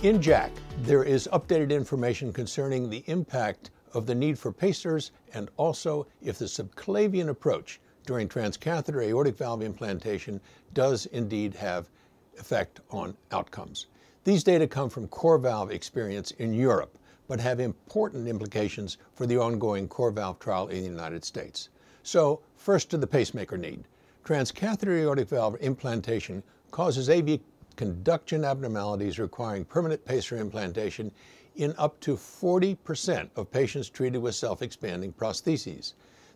In JACC, there is updated information concerning the impact of the need for pacers and also if the subclavian approach during transcatheter aortic valve implantation does indeed have effect on outcomes. These data come from core valve experience in Europe, but have important implications for the ongoing core valve trial in the United States. So, first to the pacemaker need. Transcatheter aortic valve implantation causes AV conduction abnormalities requiring permanent pacer implantation in up to 40% of patients treated with self-expanding prostheses.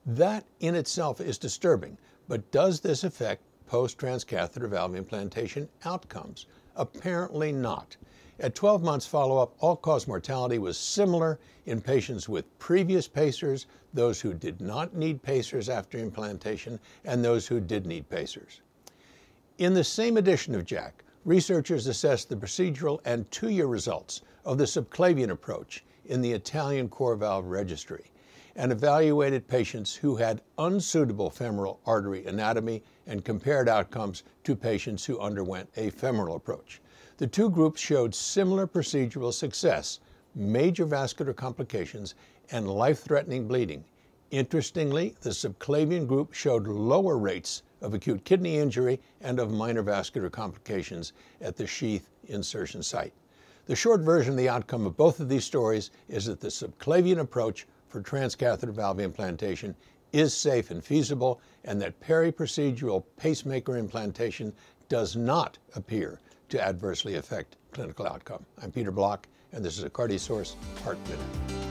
That in itself is disturbing, but does this affect post-transcatheter valve implantation outcomes? Apparently not. At 12 months follow-up, all-cause mortality was similar in patients with previous pacers, those who did not need pacers after implantation, and those who did need pacers. In the same edition of JACC, researchers assessed the procedural and 2-year results of the subclavian approach in the Italian core valve registry and evaluated patients who had unsuitable femoral artery anatomy and compared outcomes to patients who underwent a femoral approach. The two groups showed similar procedural success, major vascular complications, and life-threatening bleeding. Interestingly, the subclavian group showed lower rates of acute kidney injury and of minor vascular complications at the sheath insertion site. The short version of the outcome of both of these stories is that the subclavian approach for transcatheter valve implantation is safe and feasible, and that peri-procedural pacemaker implantation does not appear to adversely affect clinical outcome. I'm Peter Block, and this is a CardioSource Heart Minute.